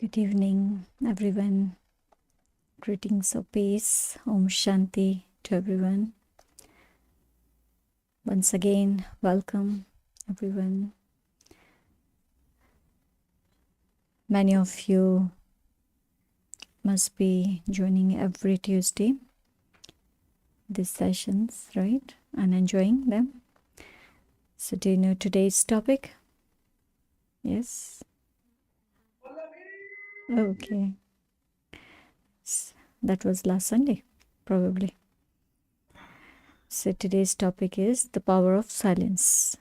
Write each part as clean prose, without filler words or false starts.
Good evening, everyone. Greetings of peace. Om Shanti to everyone. Once again, welcome, everyone. Many of you must be joining every Tuesday these sessions, right? And enjoying them. So, do you know today's topic? Yes? Okay. That was last Sunday, probably. So, today's topic is the power of silence.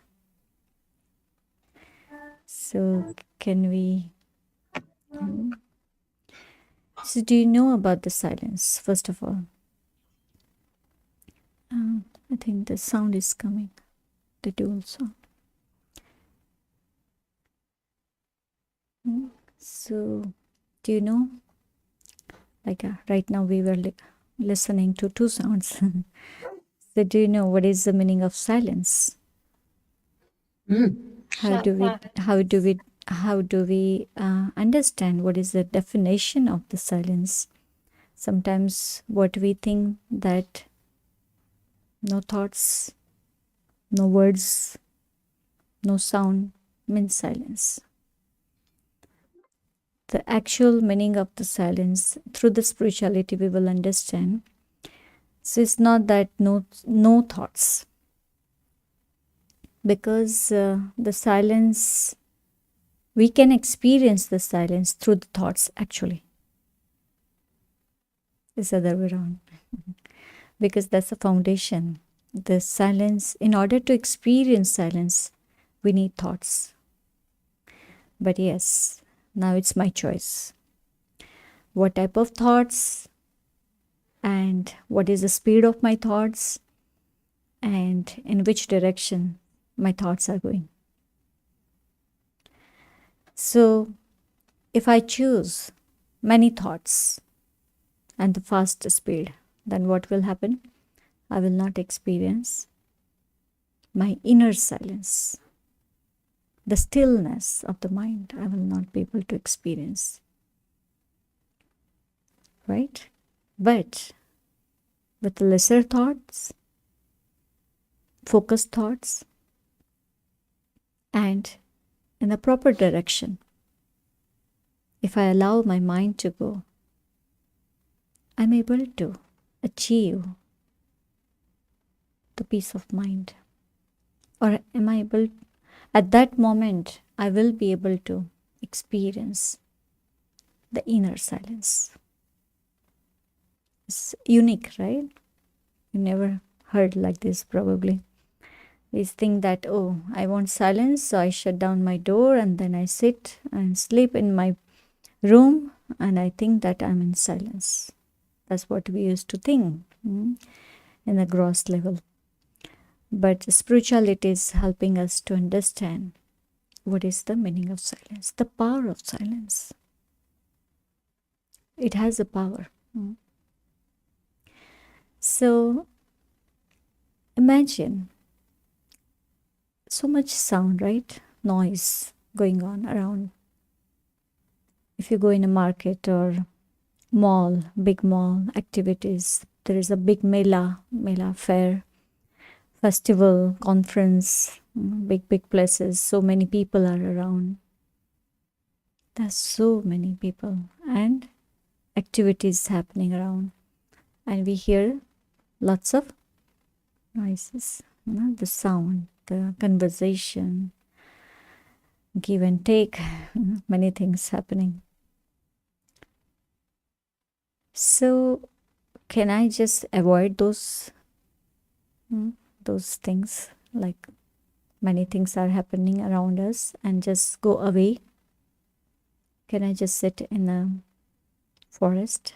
So, can we. So, do you know about the silence, first of all? I think the sound is coming, the dual sound. So, do you know? Like right now, we were listening to two sounds. So, do you know what is the meaning of silence? How do we understand what is the definition of the silence? Sometimes what we think that no thoughts, no words, no sound means silence. The actual meaning of the silence through the spirituality we will understand. So it's not that no thoughts, because the silence, we can experience the silence through the thoughts actually. It's the other way around. Because that's the foundation. The silence, in order to experience silence, we need thoughts. But yes, now it's my choice. What type of thoughts, and what is the speed of my thoughts, and in which direction my thoughts are going. So, if I choose many thoughts and the fast speed, then what will happen? I will not experience my inner silence. The stillness of the mind, I will not be able to experience. Right? But with lesser thoughts, focused thoughts, and in the proper direction, if I allow my mind to go, I'm able to achieve the peace of mind. Or am I able, at that moment, I will be able to experience the inner silence. It's unique, right? You never heard like this probably. We think that, oh, I want silence, so I shut down my door and then I sit and sleep in my room and I think that I'm in silence. That's what we used to think in a gross level. But spirituality is helping us to understand what is the meaning of silence, the power of silence. It has a power. So imagine so much sound, right? Noise going on around. If you go in a market or mall, big mall activities, there is a big mela fair, festival, conference, big places. So many people are around. There's so many people and activities happening around. And we hear lots of noises, the sound, the conversation, give and take, many things happening. So can I just avoid those things, like many things are happening around us, and just go away? Can I just sit in a forest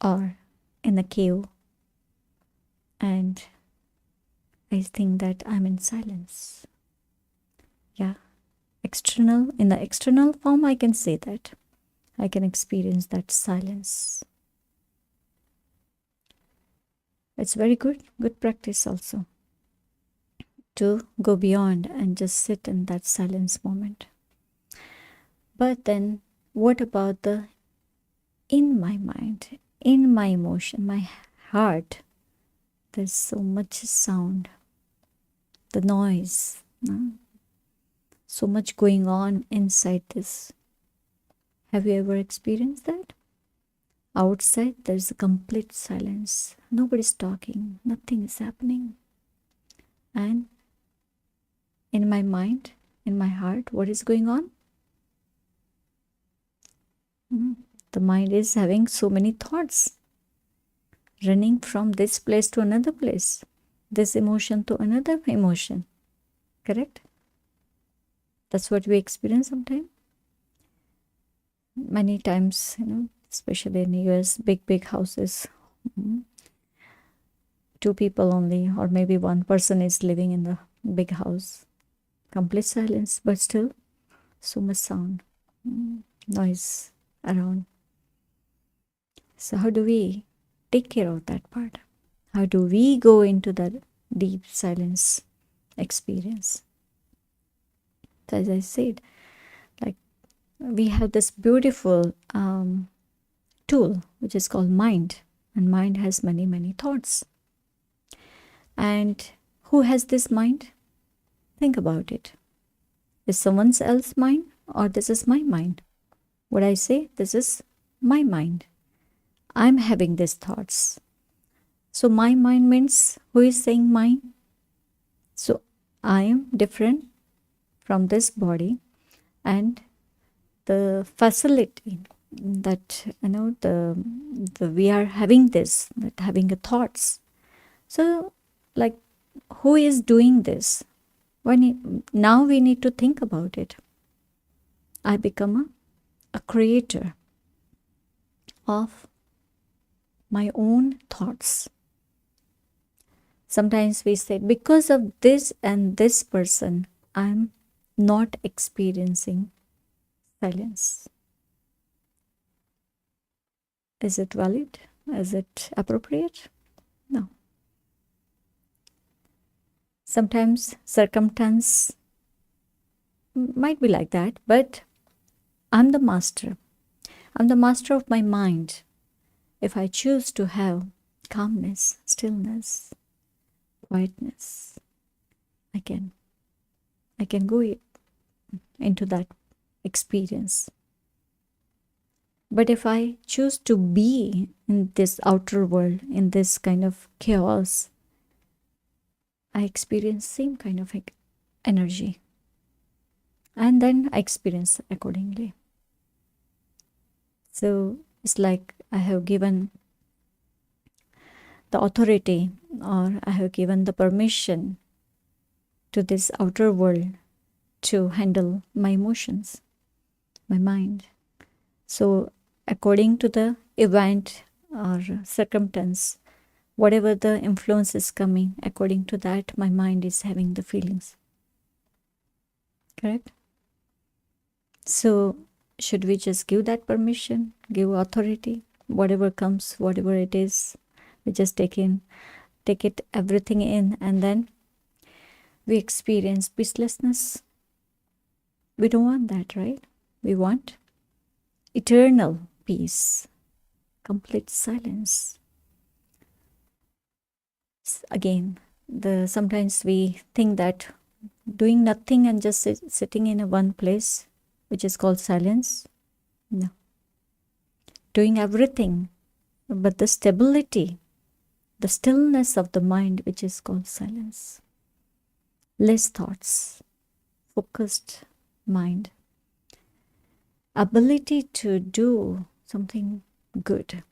or in a cave and I think that I'm in silence? Yeah, in the external form, I can say that. I can experience that silence. It's very good practice also to go beyond and just sit in that silence moment. But then What about the in my mind, in my emotion, my heart? There's so much sound, the noise, no? So much going on inside this. Have you ever experienced that? Outside, there's a complete silence. Nobody's talking, nothing is happening. And in my mind, in my heart, what is going on? The mind is having so many thoughts, running from this place to another place, this emotion to another emotion. Correct? That's what we experience sometimes. Many times, especially in US, big houses, two people only, or maybe one person is living in the big house. Complete silence, but still so much sound, noise around. So, how do we take care of that part? How do we go into that deep silence experience? So as I said, like we have this beautiful tool which is called mind, and mind has many thoughts. And who has this mind? Think about it. Is someone else's mind, or this is my mind? What I say, this is my mind. I'm having these thoughts. So my mind means who is saying mine? So I am different from this body, and the facility that the we are having this, that having a thoughts. So like who is doing this? Now we need to think about it. I become a creator of my own thoughts. Sometimes we say, because of this and this person, I'm not experiencing silence. Is it valid? Is it appropriate? No. Sometimes circumstance might be like that, but I'm the master. I'm the master of my mind. If I choose to have calmness, stillness, quietness, I can go into that experience. But if I choose to be in this outer world, in this kind of chaos, I experience same kind of energy. And then I experience accordingly. So it's like I have given the authority, or I have given the permission to this outer world to handle my emotions, my mind. So according to the event or circumstance, whatever the influence is coming, according to that, my mind is having the feelings. Correct? So should we just give that permission, give authority? Whatever comes, whatever it is, we just take it everything in, and then we experience peacelessness. We don't want that, right? We want eternal peace, complete silence. Again, sometimes we think that doing nothing and just sitting in a one place, which is called silence. No. Doing everything, but the stability, the stillness of the mind, which is called silence. Less thoughts, focused mind. Ability to do something good.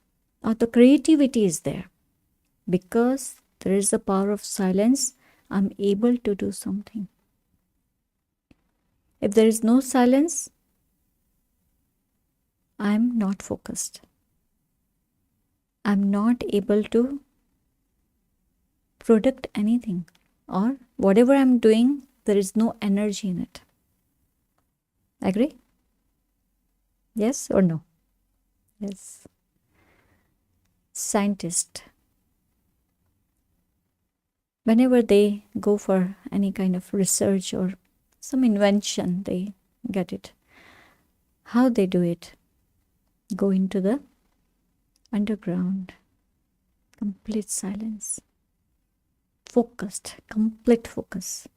Or the creativity is there. Because there is a power of silence, I'm able to do something. If there is no silence, I'm not focused. I'm not able to product anything, or whatever I'm doing, there is no energy in it. Agree? Yes or no? Yes. Scientists, whenever they go for any kind of research or some invention, they get it. How they do it? Go into the underground, complete silence, focused, complete focus,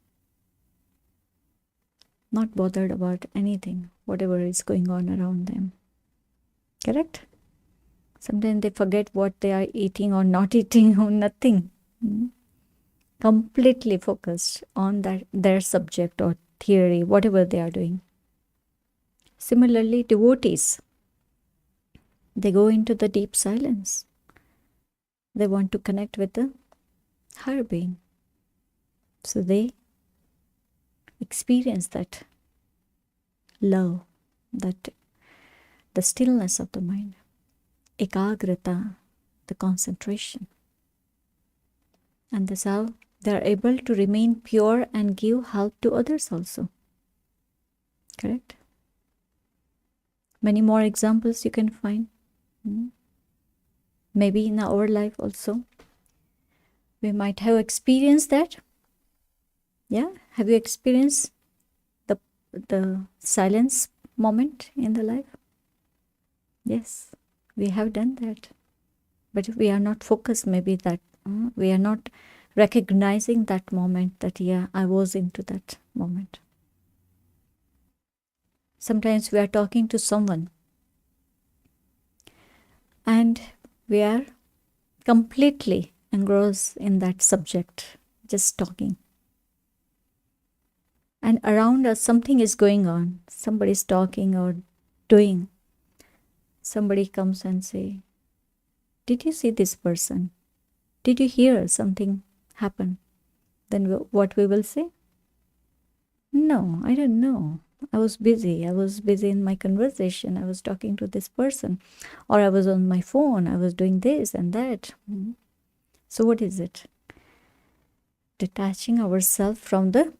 not bothered about anything, whatever is going on around them. Correct? Sometimes they forget what they are eating or not eating or nothing. Completely focused on their subject or theory, whatever they are doing. Similarly, devotees, they go into the deep silence. They want to connect with the higher being. So they experience that love, that the stillness of the mind, ekagrata, the concentration. And that's how they are able to remain pure and give help to others also. Correct? Many more examples you can find. Maybe in our life also, we might have experienced that. Yeah? Have you experienced the silence moment in the life? Yes, we have done that. But we are not focused, maybe that we are not recognizing that moment, that yeah, I was into that moment. Sometimes we are talking to someone and we are completely engrossed in that subject, just talking. And around us something is going on. Somebody is talking or doing. Somebody comes and say, did you see this person? Did you hear something happen? Then what we will say? No, I don't know. I was busy. I was busy in my conversation. I was talking to this person. Or I was on my phone. I was doing this and that. So what is it? Detaching ourselves from the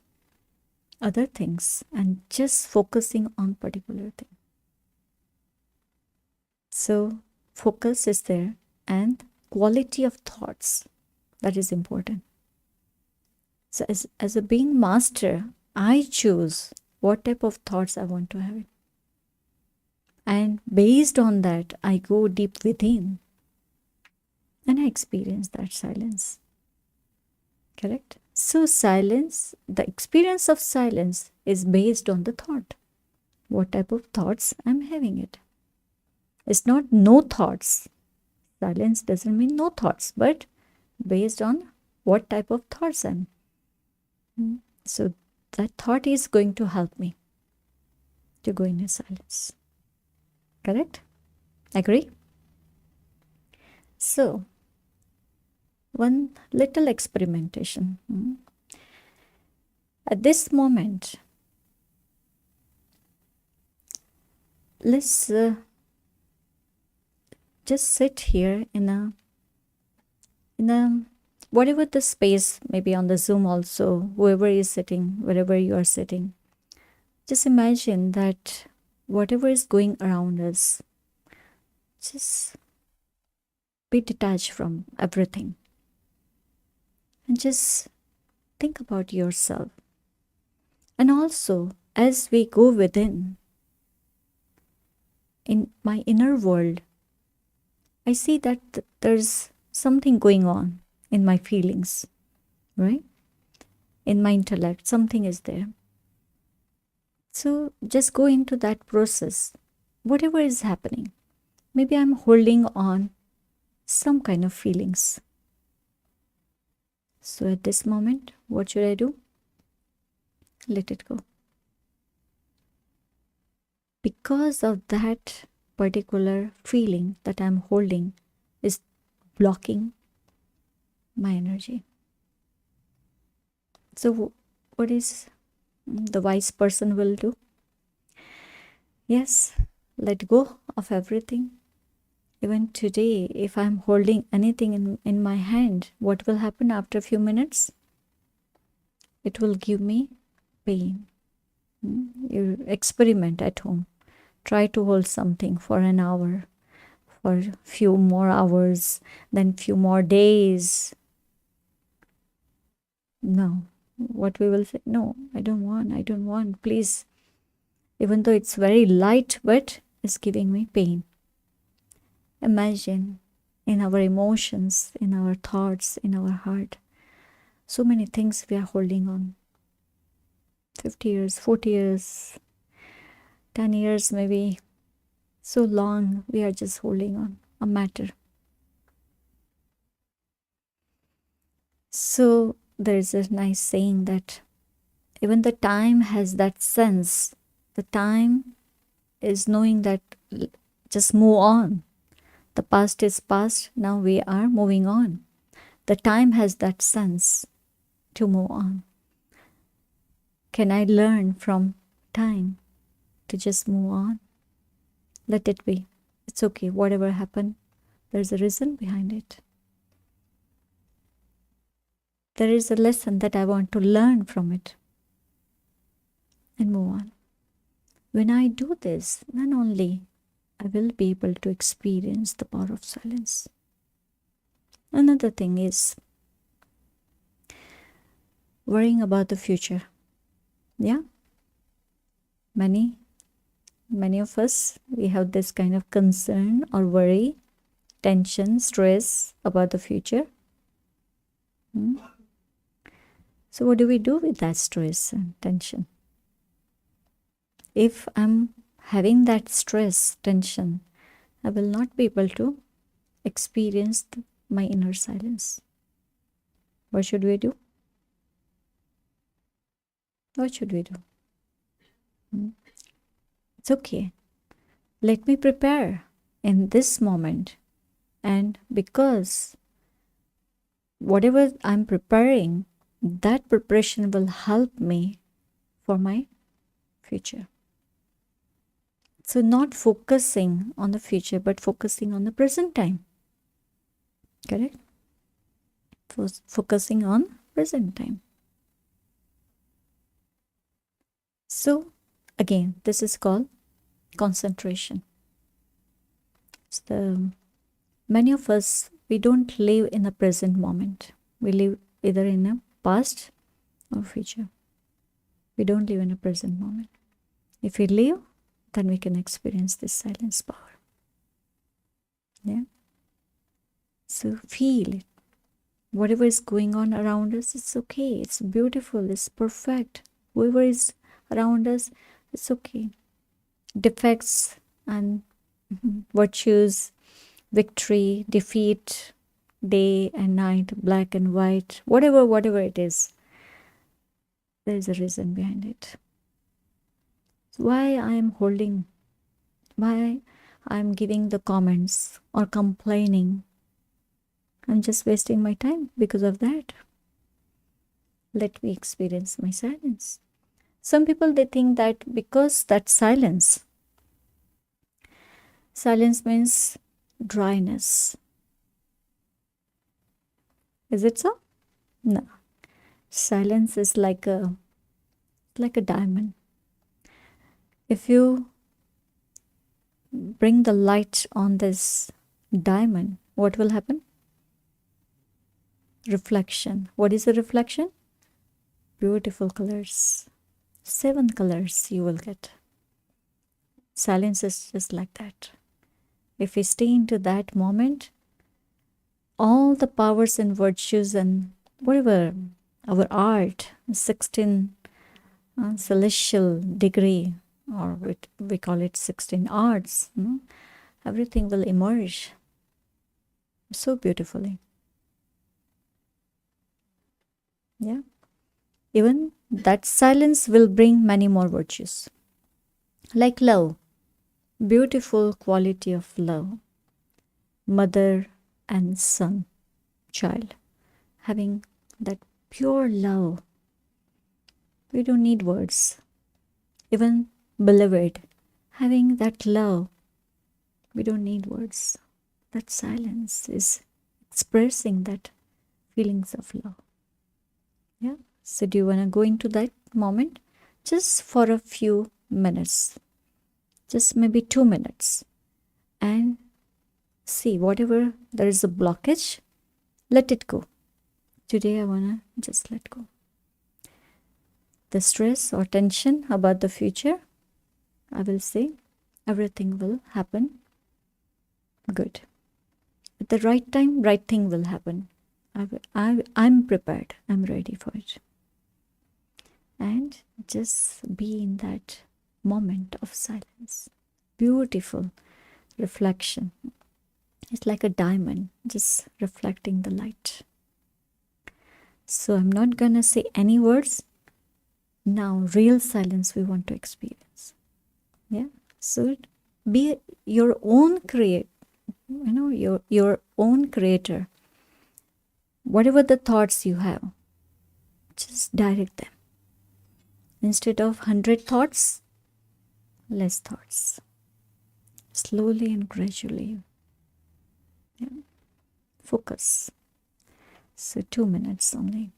other things and just focusing on particular thing. So focus is there, and quality of thoughts, that is important. So as a being master, I choose what type of thoughts I want to have. And based on that, I go deep within and I experience that silence. Correct? So silence, the experience of silence is based on the thought. What type of thoughts I'm having it. It's not no thoughts. Silence doesn't mean no thoughts, but based on what type of thoughts I'm. So that thought is going to help me to go into silence. Correct? Agree? So, one little experimentation. At this moment, let's just sit here in a whatever the space, maybe on the Zoom also, whoever is sitting, wherever you are sitting. Just imagine that whatever is going around us, just be detached from everything. And just think about yourself. And also, as we go within, in my inner world, I see that there's something going on in my feelings, right? In my intellect, something is there. So just go into that process. Whatever is happening, maybe I'm holding on some kind of feelings. So at this moment, what should I do? Let it go. Because of that particular feeling that I'm holding is blocking my energy. So what is the wise person will do? Yes, let go of everything. Even today, if I'm holding anything in my hand, what will happen after a few minutes? It will give me pain. You experiment at home. Try to hold something for an hour, for a few more hours, then few more days. No. What we will say? No, I don't want, please. Even though it's very light, but it's giving me pain. Imagine in our emotions, in our thoughts, in our heart, so many things we are holding on. 50 years, 40 years, 10 years, maybe so long we are just holding on a matter. So there is a nice saying that even the time has that sense. The time is knowing that just move on. The past is past, now we are moving on. The time has that sense to move on. Can I learn from time to just move on? Let it be. It's okay. Whatever happened, there's a reason behind it. There is a lesson that I want to learn from it and move on. When I do this, then only I will be able to experience the power of silence. Another thing is worrying about the future. Yeah? Many of us, we have this kind of concern or worry, tension, stress about the future. So what do we do with that stress and tension? If I'm having that stress, tension, I will not be able to experience my inner silence. What should we do? What should we do? It's okay. Let me prepare in this moment. And because whatever I'm preparing, that preparation will help me for my future. So not focusing on the future, but focusing on the present time. Correct? Focusing on present time. So again, this is called concentration. So many of us, we don't live in the present moment. We live either in a past or future. We don't live in a present moment. If we live, then we can experience this silence power. Yeah. So feel it. Whatever is going on around us, it's okay. It's beautiful. It's perfect. Whoever is around us, it's okay. Defects and virtues, victory, defeat, day and night, black and white, whatever it is, there is a reason behind it. So why I am holding, why I am giving the comments or complaining, I'm just wasting my time because of that. Let me experience my silence. Some people, they think that because that silence means dryness. Is it so? No. Silence is like a diamond. If you bring the light on this diamond, what will happen? Reflection. What is a reflection? Beautiful colors. 7 colors you will get. Silence is just like that. If we stay into that moment, all the powers and virtues and whatever our art, 16 celestial degree, or we call it 16 arts, everything will emerge so beautifully. Yeah. Even that silence will bring many more virtues. Like love, beautiful quality of love. Mother and son, child, having that pure love. We don't need words. Even beloved, having that love, we don't need words. That silence is expressing that feelings of love. Yeah. So do you want to go into that moment? Just for a few minutes. Just maybe 2 minutes. And see, whatever there is a blockage, let it go. Today I want to just let go. The stress or tension about the future, I will say everything will happen good. At the right time, right thing will happen. I'm prepared. I'm ready for it. And just be in that moment of silence. Beautiful reflection. It's like a diamond just reflecting the light. So I'm not gonna say any words. Now, real silence we want to experience. Yeah. So be your own your own creator. Whatever the thoughts you have, just direct them. Instead of 100 thoughts, less thoughts. Slowly and gradually. Yeah. Focus. So 2 minutes only.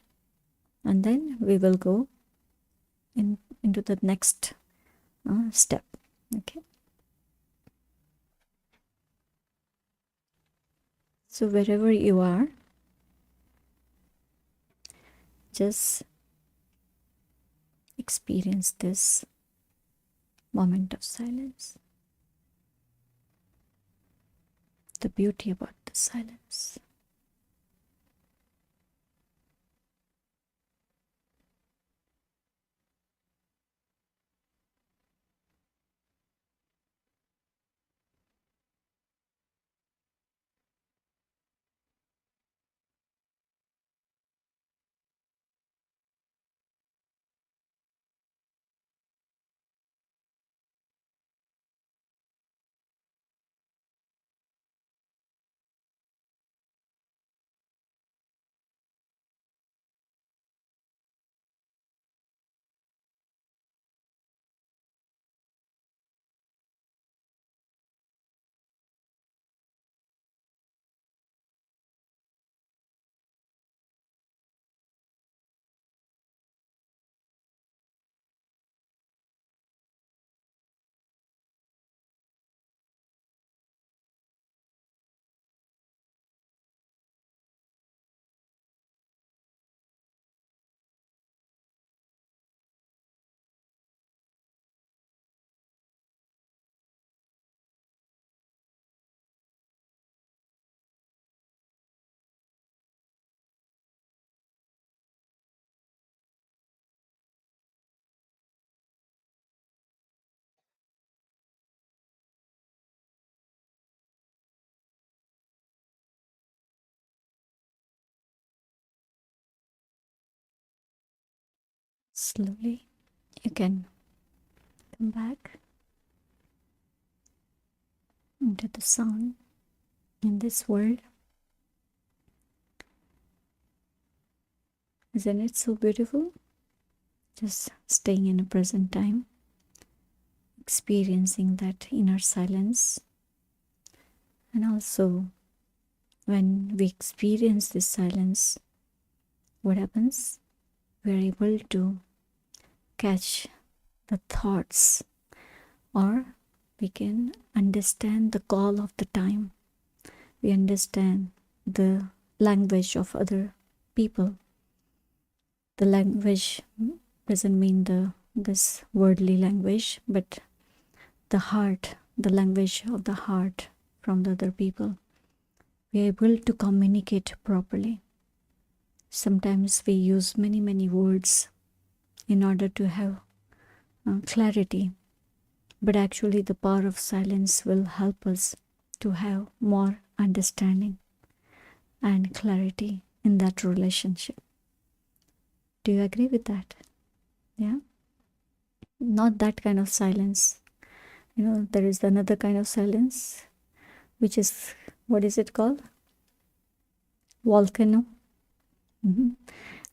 And then we will go into the next step. Okay. So wherever you are, just experience this moment of silence. The beauty about the silence. Slowly, you can come back into the sound in this world. Isn't it so beautiful? Just staying in a present time, experiencing that inner silence. And also, when we experience this silence, what happens? We're able to catch the thoughts, or we can understand the call of the time. We understand the language of other people. The language doesn't mean this worldly language, but the heart, the language of the heart from the other people. We are able to communicate properly. Sometimes we use many words in order to have clarity, but actually the power of silence will help us to have more understanding and clarity in that relationship. Do you agree with that? Yeah. Not that kind of silence. There is another kind of silence, which is, what is it called? Volcano.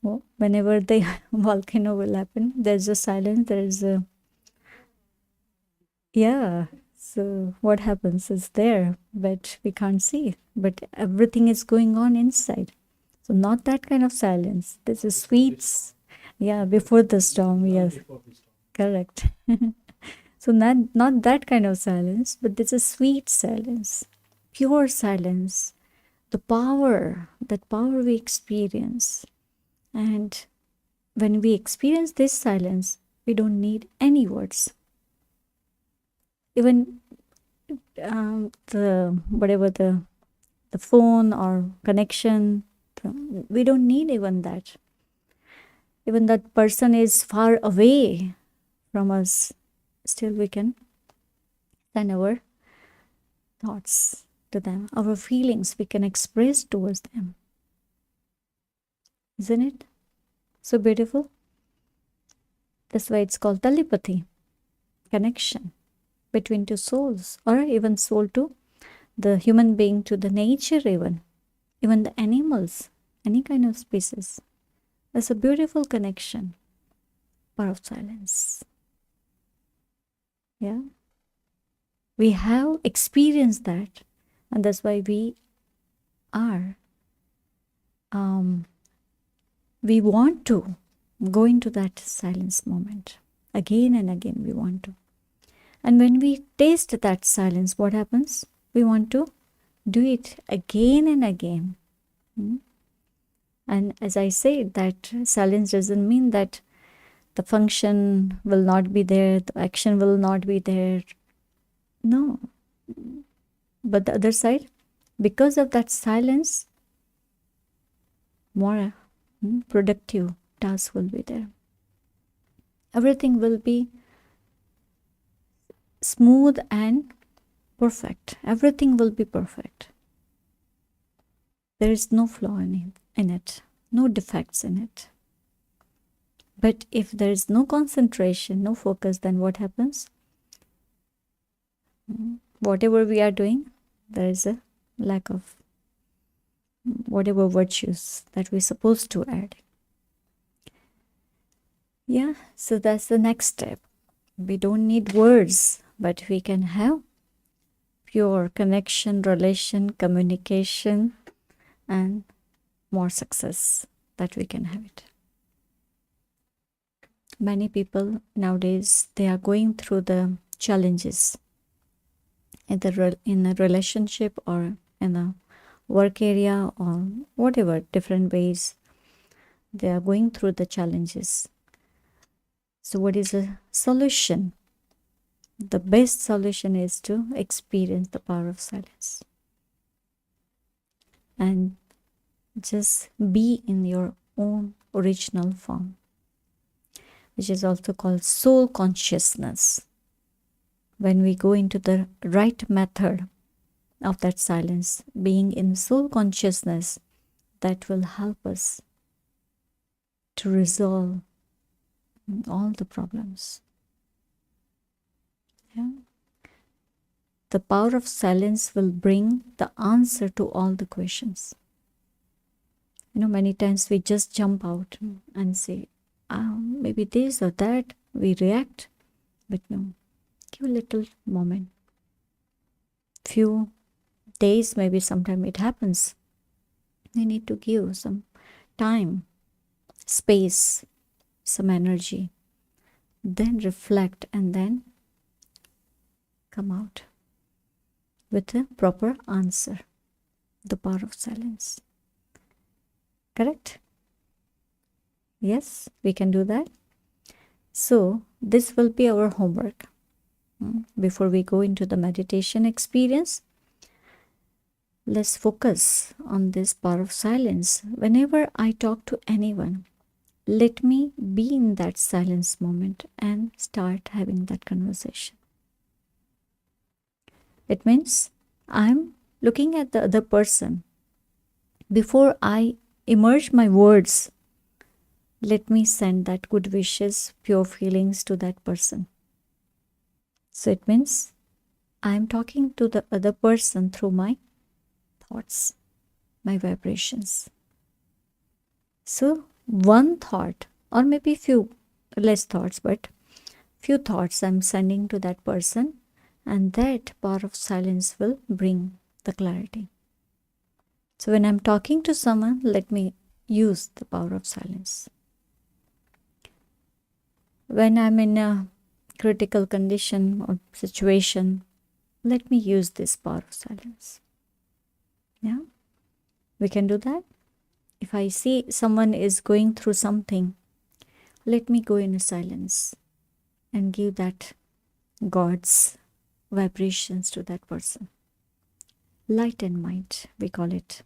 Well, whenever the volcano will happen, there's a silence, there's a, yeah. So what happens is there, but we can't see. But everything is going on inside. So not that kind of silence. This is sweets. Yeah, before the storm. Yes, correct. So not that kind of silence, but this is sweet silence, pure silence. The power, that power we experience, and when we experience this silence, we don't need any words. Even the whatever the phone or connection, we don't need even that. Even that person is far away from us, still we can send our thoughts to them, our feelings we can express towards them. Isn't it so beautiful? That's why it's called telepathy, connection between two souls, or even soul to the human being to the nature, even the animals, any kind of species. There's a beautiful connection, power of silence. Yeah, we have experienced that, and that's why are we want to go into that silence moment again and again. We want to, and when we taste that silence, what happens? We want to do it again and again. And as I said, that silence doesn't mean that the function will not be there, the action will not be there. No. But the other side, because of that silence, more productive tasks will be there. Everything will be smooth and perfect. Everything will be perfect. There is no flaw in it, no defects in it. But if there is no concentration, no focus, then what happens? Whatever we are doing, there is a lack of whatever virtues that we're supposed to add. Yeah, so that's the next step. We don't need words, but we can have pure connection, relation, communication, and more success that we can have it. Many people nowadays, they are going through the challenges in a relationship or in a work area or whatever, different ways they are going through the challenges. So what is the solution? The best solution is to experience the power of silence and just be in your own original form, which is also called soul consciousness. When we go into the right method of that silence, being in soul consciousness, that will help us to resolve all the problems. Yeah. The power of silence will bring the answer to all the questions. Many times we just jump out and say, maybe this or that, we react, but no, give a little moment. Few days, maybe sometime it happens. We need to give some time, space, some energy, then reflect and then come out with a proper answer. The power of silence. Correct? Yes, we can do that. So this will be our homework. Before we go into the meditation experience, let's focus on this power of silence. Whenever I talk to anyone, let me be in that silence moment and start having that conversation. It means I'm looking at the other person. Before I emerge my words, let me send that good wishes, pure feelings to that person. So it means I'm talking to the other person through my thoughts, my vibrations. So one thought, or maybe few less thoughts, but few thoughts I'm sending to that person, and that power of silence will bring the clarity. So when I'm talking to someone, let me use the power of silence. When I'm in a critical condition or situation, let me use this power of silence. Yeah, we can do that. If I see someone is going through something, let me go in silence and give that God's vibrations to that person. Light and mind, we call it.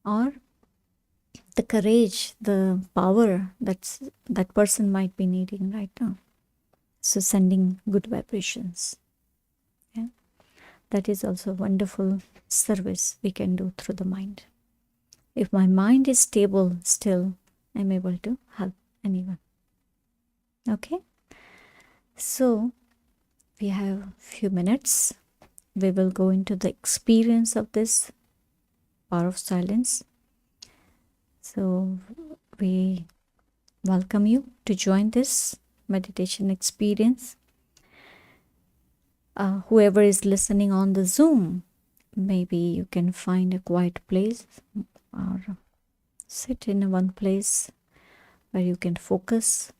Or the courage, the power that person might be needing right now. So sending good vibrations. Yeah. That is also a wonderful service we can do through the mind. If my mind is stable still, I'm able to help anyone. Okay? So we have a few minutes. We will go into the experience of this power of silence. So we welcome you to join this meditation experience. Whoever is listening on the Zoom, maybe you can find a quiet place or sit in one place where you can focus.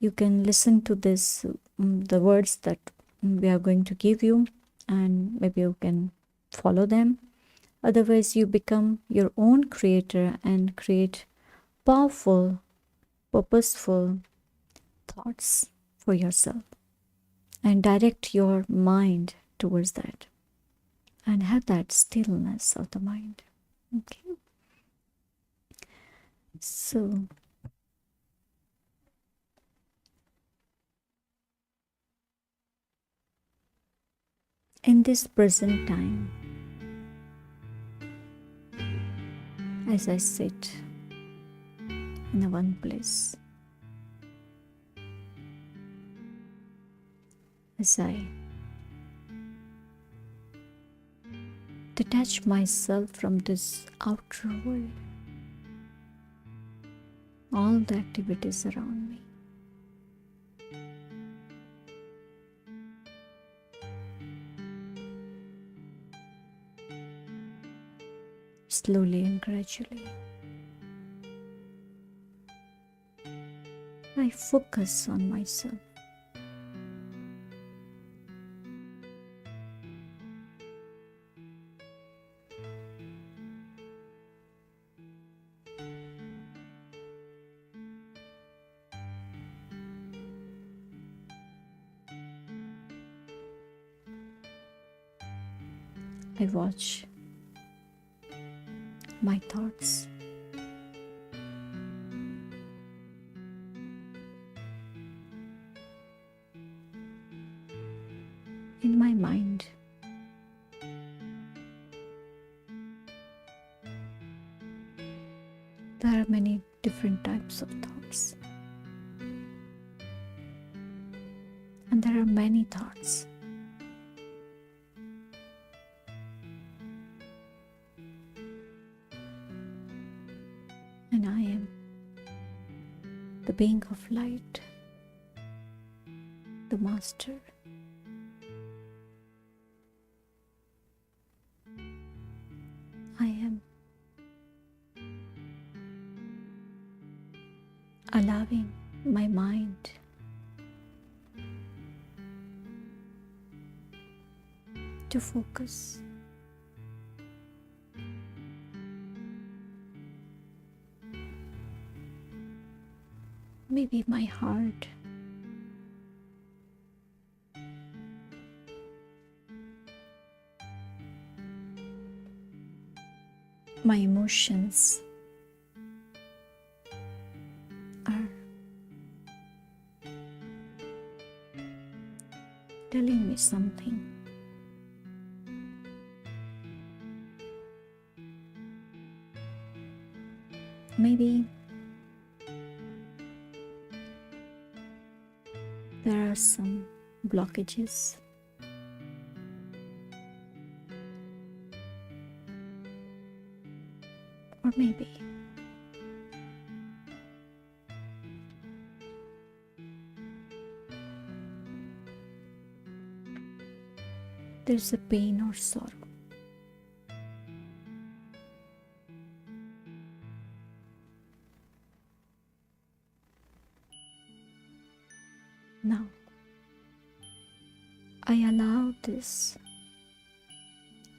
You can listen to this, the words that we are going to give you, and maybe you can follow them. Otherwise, you become your own creator and create powerful, purposeful thoughts for yourself and direct your mind towards that and have that stillness of the mind. Okay. So in this present time, as I sit in a one place, as I detach myself from this outer world, all the activities around me, slowly and gradually, I focus on myself. I watch my thoughts. In my mind, there are many different types of thoughts. And there are many thoughts. And I am the being of light, the master. I am allowing my mind to focus. Maybe my heart, my emotions are telling me something. Maybe there are some blockages. Or maybe there's a pain or sorrow. Now, I allow this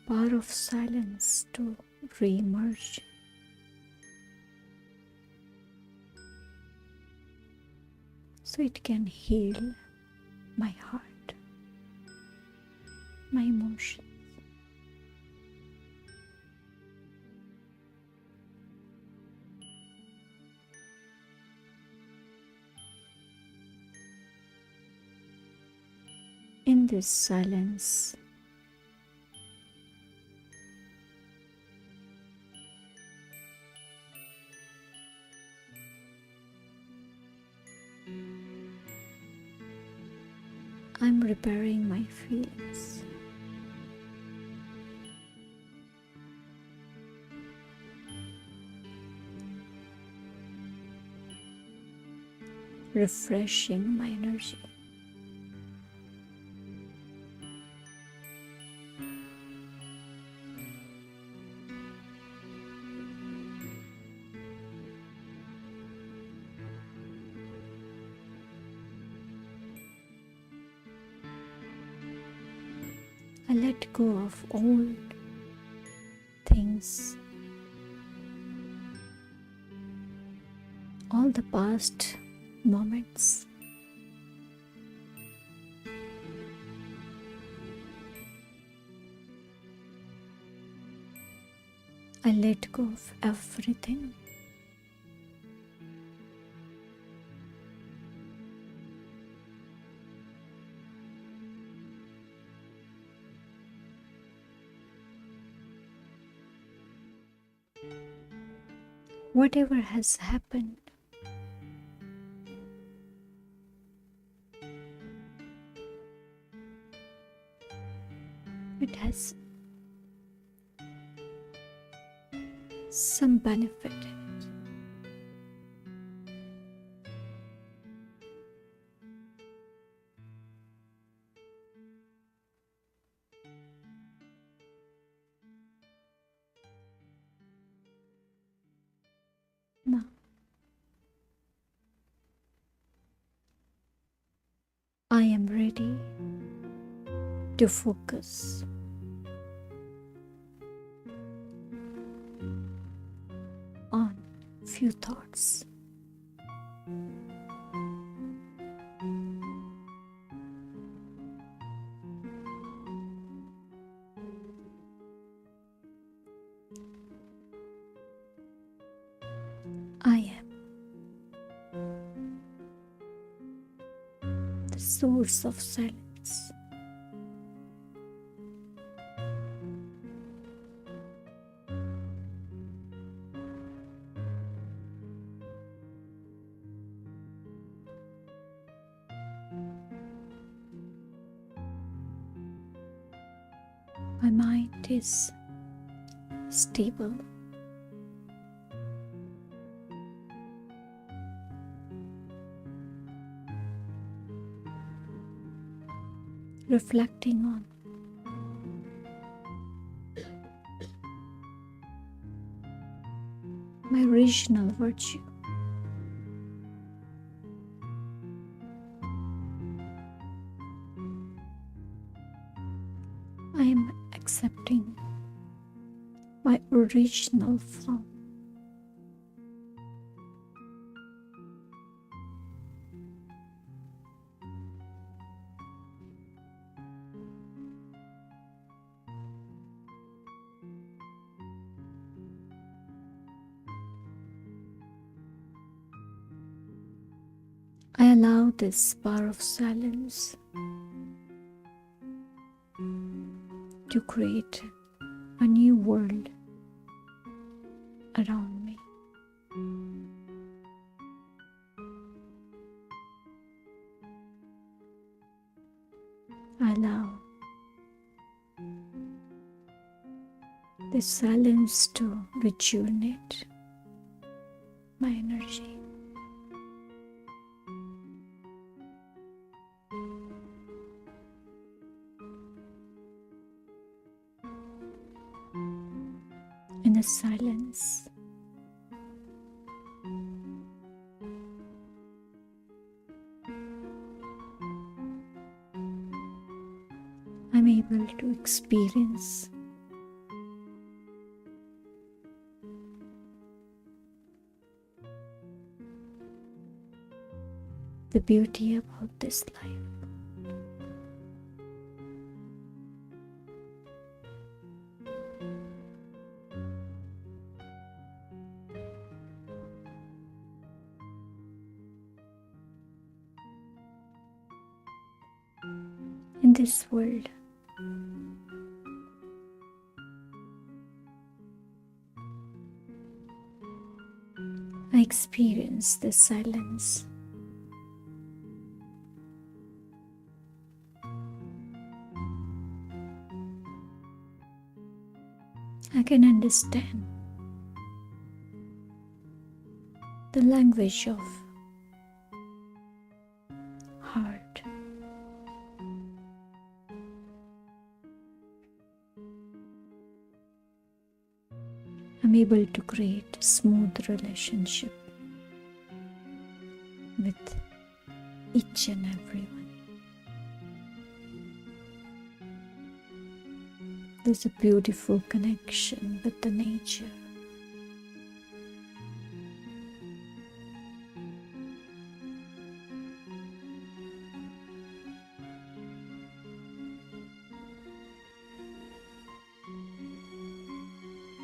power of silence to re-emerge. So it can heal my heart. my emotions. In this silence, I'm repairing my feelings. Refreshing my energy. I let go of old things, all the past moments. I let go of everything. Whatever has happened, it has some benefit in it. Now, I am ready to focus on few thoughts. I am the source of silence. My mind is stable. Reflecting on my original virtue. I am accepting my original form. I allow this power of silence to create a new world around me. I allow this silence to rejuvenate my energy. In the silence, I'm able to experience the beauty about this life. in this world. I experience this silence. I can understand the language of heart. I'm able to create a smooth relationship with each and everyone. There's a beautiful connection with the nature.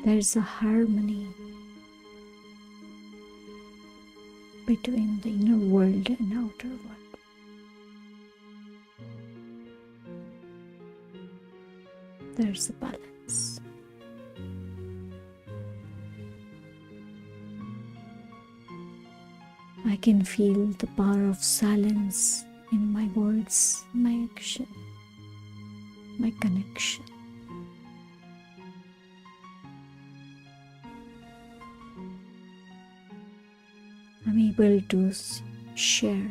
There's a harmony between the inner world and outer world. There's a balance. I can feel the power of silence in my words, my action, my connection. I'm able to share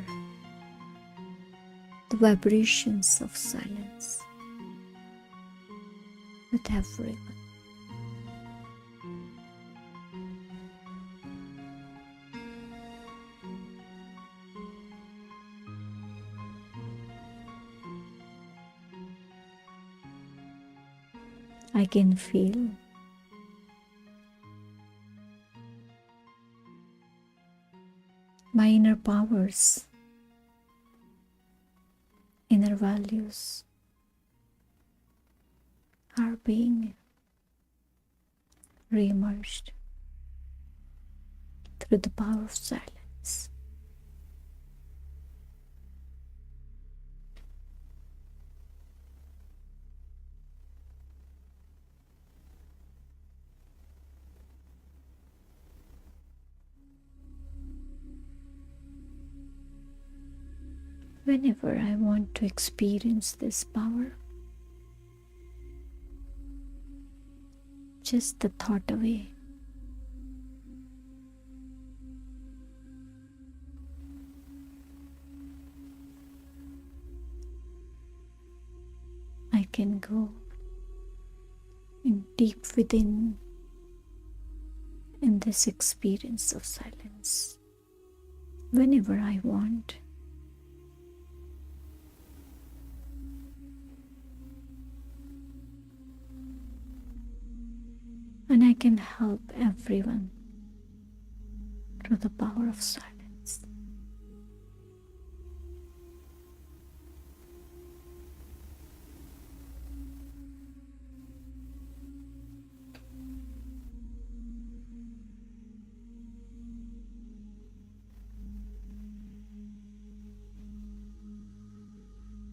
the vibrations of silence with everyone. I can feel my inner powers, inner values are being re-emerged through the power of silence. Whenever I want to experience this power, just the thought away. I can go in deep within in this experience of silence whenever I want. And I can help everyone through the power of silence.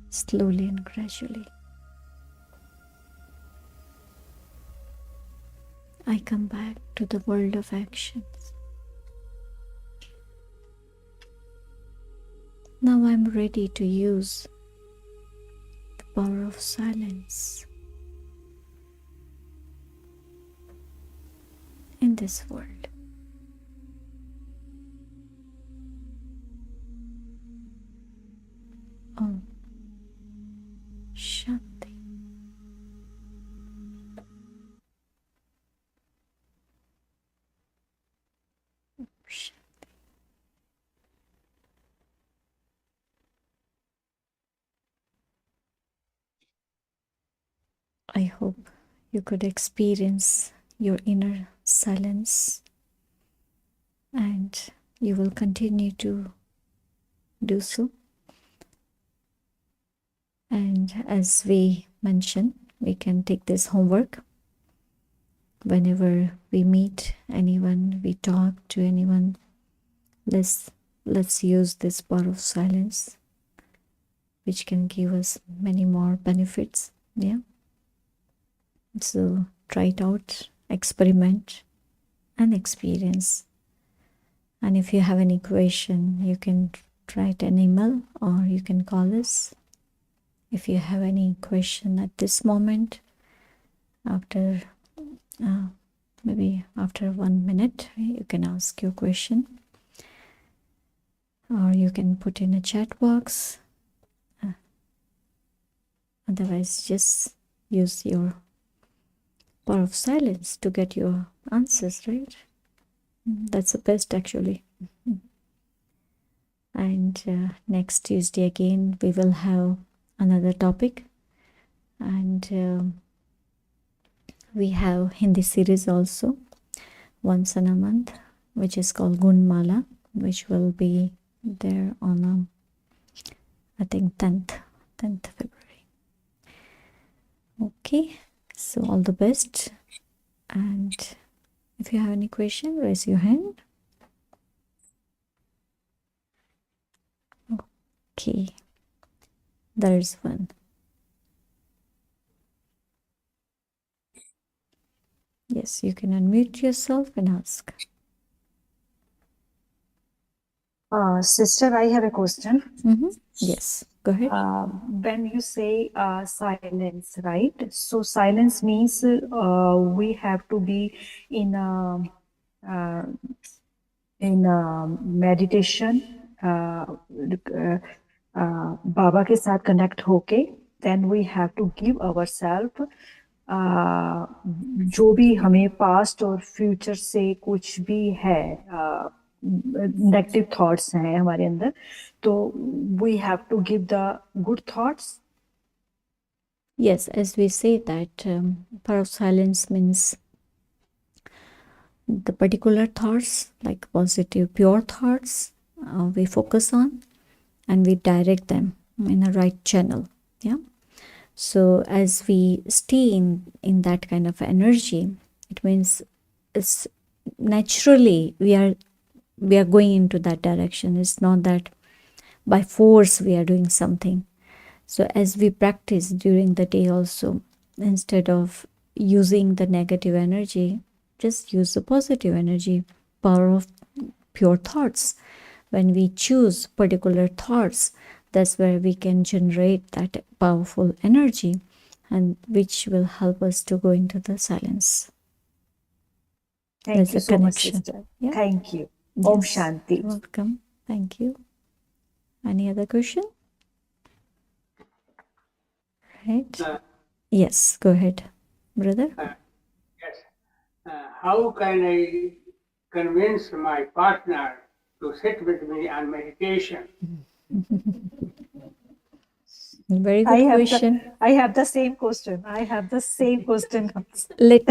Slowly and gradually, I come back to the world of actions. Now I'm ready to use the power of silence in this world. Om Shanti. Om Shanti. I hope you could experience your inner silence, and you will continue to do so. And as we mentioned, we can take this homework. Whenever we meet anyone, we talk to anyone, let's use this power of silence which can give us many more benefits. Yeah. So try it out, experiment, and experience. And if you have any question, you can write an email or you can call us. If you have any question at this moment, after maybe after 1 minute, you can ask your question, or you can put in a chat box. Otherwise, just use your power of silence to get your answers, right? That's the best, actually. And next Tuesday again, we will have another topic. And we have Hindi series also, once in a month, which is called Gunmala, which will be there on, I think, 10th February. Okay, so all the best. And if you have any question, raise your hand. Okay, there is one. Yes, you can unmute yourself and ask. Sister, I have a question. Yes, go ahead. When you say silence, right? So silence means we have to be in uh, meditation, बाबा के साथ connect होके, then we have to give ourselves जो भी हमें past और future से कुछ भी है नेगेटिव थॉट्स हैं हमारे अंदर, तो we have to give the good thoughts. Yes, as we say that power of silence means the particular thoughts, like positive, pure thoughts, we focus on and we direct them in a right channel. Yeah. So as we stay in that kind of energy, it means it's naturally we are going into that direction. It's not that by force we are doing something. So as we practice during the day also, instead of using the negative energy, just use the positive energy, power of pure thoughts. When we choose particular thoughts, that's where we can generate that powerful energy, and which will help us to go into the silence. Thank you so much, sister. Yeah? Thank you. Yes. Om Shanti. Welcome. Thank you. Any other question? Right. Yes, go ahead, brother. Yes. How can I convince my partner to sit with me on meditation? Very good question. I have the same question. Let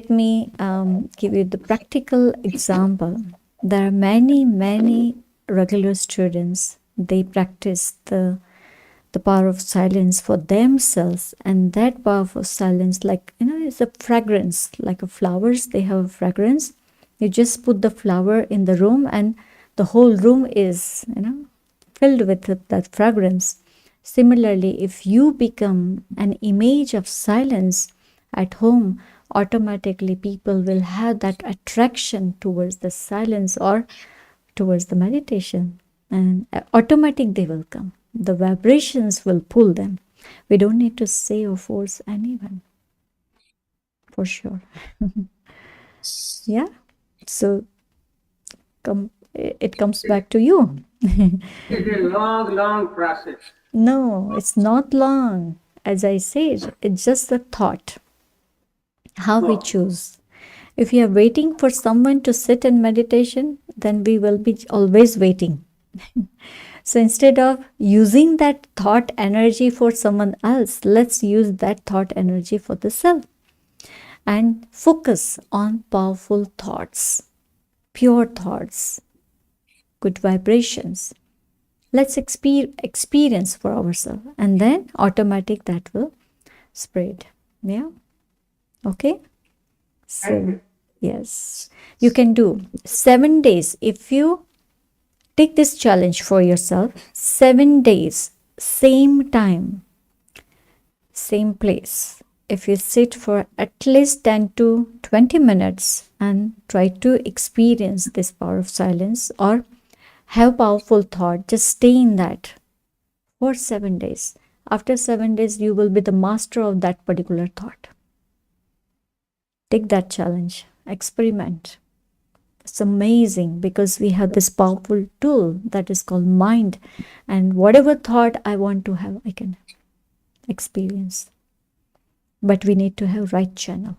me give you the practical example. There are many regular students. They practice the power of silence for themselves, and that power of silence, like, it's a fragrance, like a flowers. They have a fragrance. You just put the flower in the room, and the whole room is, filled with that fragrance. Similarly, if you become an image of silence at home, automatically people will have that attraction towards the silence or towards the meditation, and automatic they will come. The vibrations will pull them. We don't need to say or force anyone, for sure. Yeah. So it comes back to you. It's a long process. No, it's not long. As I said, it's just a thought. How we choose. If you are waiting for someone to sit in meditation, then we will be always waiting. So instead of using that thought energy for someone else, let's use that thought energy for the self and focus on powerful thoughts, pure thoughts, good vibrations. Let's experience for ourselves, and then automatic that will spread. Yeah. Okay. So yes, you can do 7 days. If you take this challenge for yourself, 7 days, same time, same place. If you sit for at least 10 to 20 minutes and try to experience this power of silence or have powerful thought, just stay in that for 7 days. After 7 days, you will be the master of that particular thought. Take that challenge, experiment. It's amazing because we have this powerful tool that is called mind, and whatever thought I want to have, I can experience. But we need to have right channel.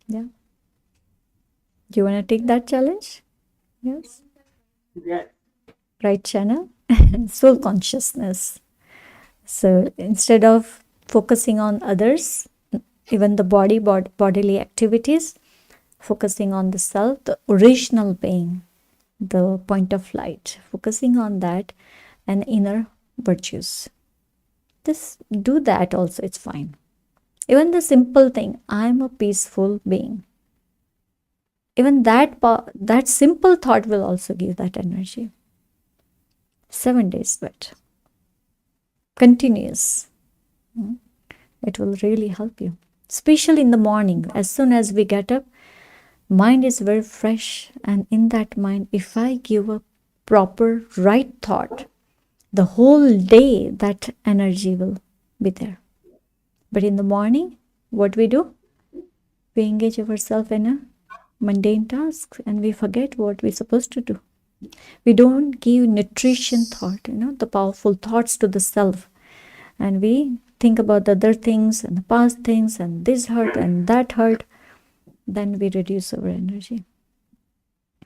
Yeah. Do you want to take that challenge? Yes. Yes. Right channel, soul consciousness. So instead of focusing on others, even the bodily activities, focusing on the self, the original being, the point of light, focusing on that and inner virtues. Just do that also, it's fine. Even the simple thing, I'm a peaceful being. Even that simple thought will also give that energy. 7 days, but continuous. It will really help you, especially in the morning. As soon as we get up, mind is very fresh, and in that mind, if I give a proper right thought, the whole day that energy will be there. But in the morning, what we do? We engage ourselves in a mundane task and we forget what we're supposed to do. We don't give nutrition thought, the powerful thoughts to the self. And we think about the other things and the past things and this hurt and that hurt. Then we reduce our energy.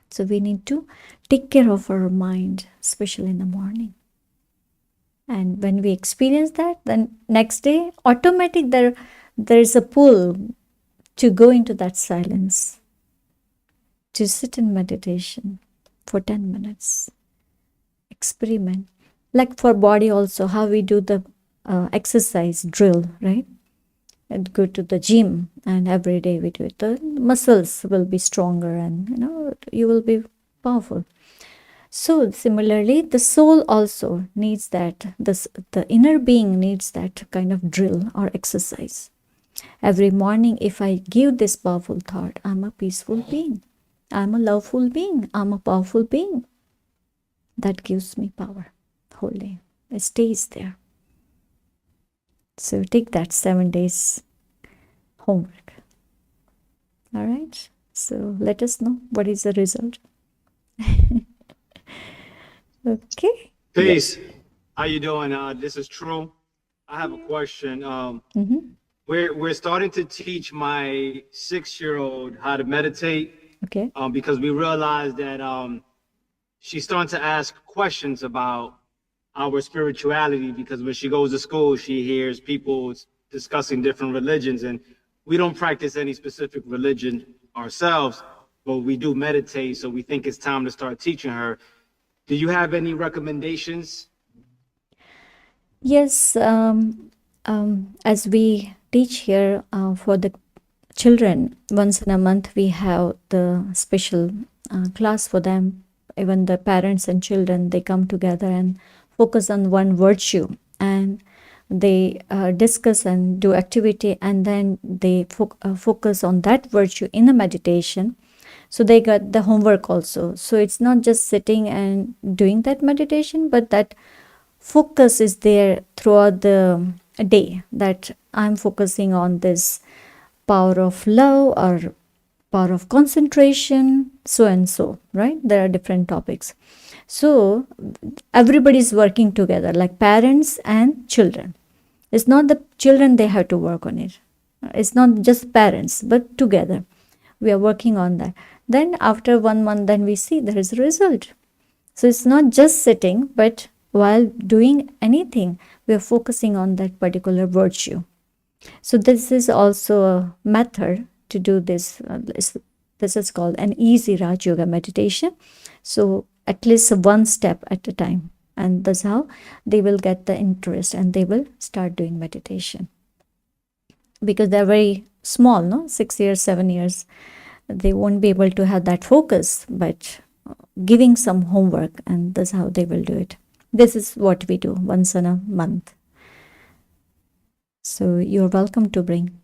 So we need to take care of our mind, especially in the morning. And when we experience that, then next day, automatic there is a pull to go into that silence, to sit in meditation for 10 minutes. Experiment. Like for body also, how we do the exercise drill, right? And go to the gym and every day we do it. The muscles will be stronger and you will be powerful. So similarly, the soul also needs that, the inner being needs that kind of drill or exercise. Every morning, if I give this powerful thought, I'm a peaceful being, I'm a loveful being, I'm a powerful being, that gives me power whole day. It stays there. So take that 7 days homework. All right. So let us know what is the result. Okay. Peace. How you doing? This is True. I have a question. We're starting to teach my 6-year-old how to meditate. Okay. Because we realized that she's starting to ask questions about our spirituality. Because when she goes to school, she hears people discussing different religions, and we don't practice any specific religion ourselves, but we do meditate. So we think it's time to start teaching her. Do you have any recommendations? Yes, as we teach here for the children, once in a month we have the special class for them. Even the parents and children, they come together and focus on one virtue, and they discuss and do activity, and then they focus on that virtue in a meditation. So they got the homework also. So it's not just sitting and doing that meditation, but that focus is there throughout the day, that I'm focusing on this power of love or power of concentration, so and so, right? There are different topics. So everybody's working together, like parents and children. It's not the children, they have to work on it. It's not just parents, but together we are working on that. Then after 1 month, then we see there is a result. So it's not just sitting, but while doing anything, we are focusing on that particular virtue. So this is also a method to do this. This is called an easy Raj Yoga meditation. So at least one step at a time. And that's how they will get the interest and they will start doing meditation. Because they're very small, no? 6 years, 7 years. They won't be able to have that focus, but giving some homework, and that's how they will do it. This is what we do once in a month. So you're welcome to bring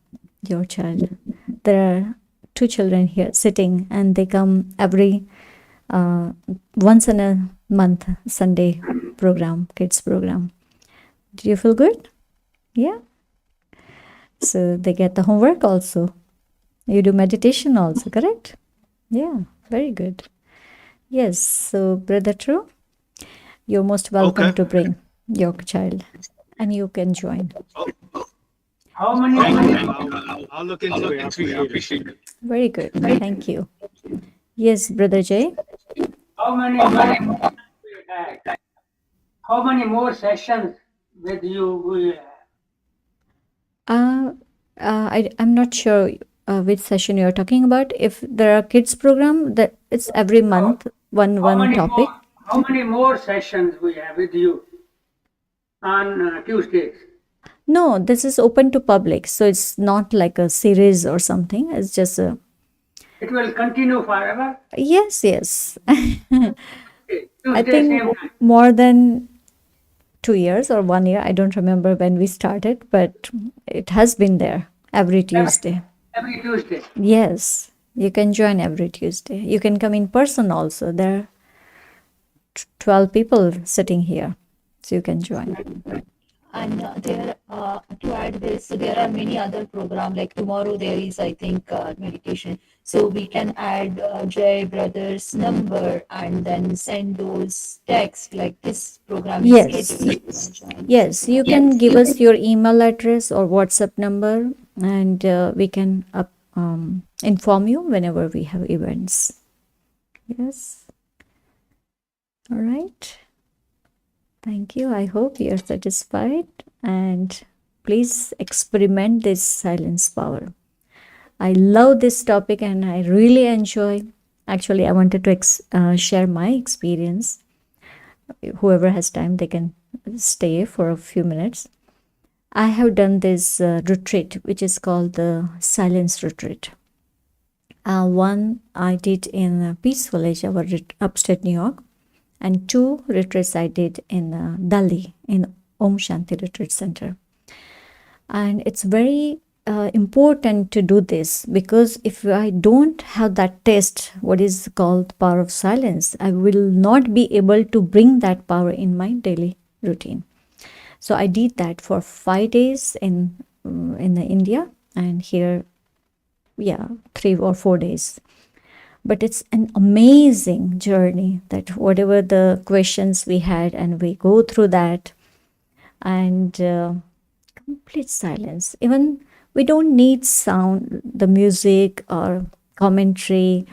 your child. There are 2 children here sitting, and they come every once in a month Sunday program, kids program. Do you feel good? Yeah. So they get the homework also. You do meditation also, correct? Yeah, very good. Yes. So, Brother True, you're most welcome Okay. to bring your child, and you can join. How many Thank you. months? I'll look into it. I appreciate it. Very good. Thank you. Yes, Brother Jay. How many more we have? How many more sessions with you we have? I'm not sure which session you're talking about. If there are kids program, that it's every month How one many topic. more? How many more sessions we have with you on Tuesdays? No, this is open to public, so it's not like a series or something. It's just a It will continue forever. yes, yes. Okay. I Tuesday, think same time. more than 2 years or 1 year. I don't remember when we started, but it has been there every Tuesday. Every Tuesday. Yes, you can join every Tuesday. You can come in person also. There are 12 people sitting here, so you can join. And there, to add this, there are many other programs. Like tomorrow, there is, I think, meditation. So we can add Jay Brothers' number and then send those texts. Like this program is Yes. scheduled. You can join. Yes, you can give us your email address or WhatsApp number, and we can inform you whenever we have events. Yes. All right. Thank you. I hope you are satisfied, and please experiment this silence power. I love this topic and I really enjoy. Actually, I wanted to share my experience. Whoever has time, they can stay for a few minutes. I have done this retreat, which is called the silence retreat. One I did in Peace Village, our upstate New York, and 2 retreats I did in Delhi in Om Shanti Retreat Center. And it's very important to do this, because if I don't have that test, what is called power of silence, I will not be able to bring that power in my daily routine. So I did that for 5 days in India, and here 3 or 4 days. But it's an amazing journey, that whatever the questions we had, and we go through that, and complete silence. Even we don't need sound, the music or commentary,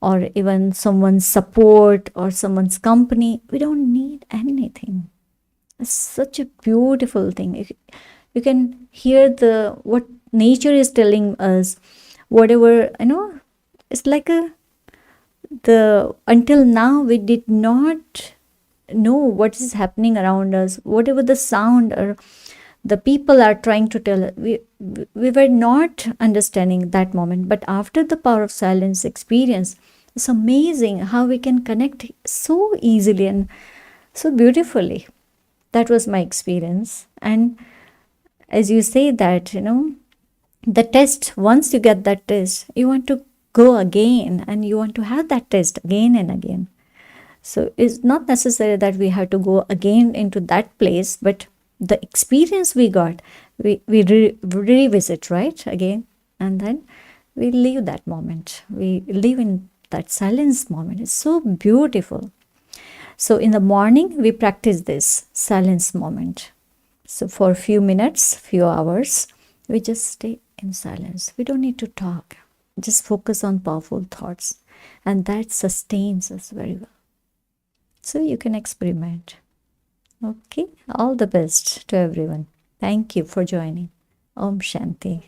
or even someone's support or someone's company. We don't need anything. It's such a beautiful thing. You can hear what nature is telling us, whatever, it's like until now we did not know what is happening around us, whatever the sound or the people are trying to tell us, we were not understanding that moment. But after the power of silence experience, it's amazing how we can connect so easily and so beautifully. That was my experience. And as you say that, the test, once you get that test, you want to go again, and you want to have that test again and again. So it's not necessary that we have to go again into that place, but the experience we got, we revisit, right, again, and then we leave that moment. We live in that silence moment. It's so beautiful. So in the morning, we practice this silence moment. So for a few minutes, few hours, we just stay in silence. We don't need to talk. Just focus on powerful thoughts, and that sustains us very well. So you can experiment. Okay, all the best to everyone. Thank you for joining. Om Shanti.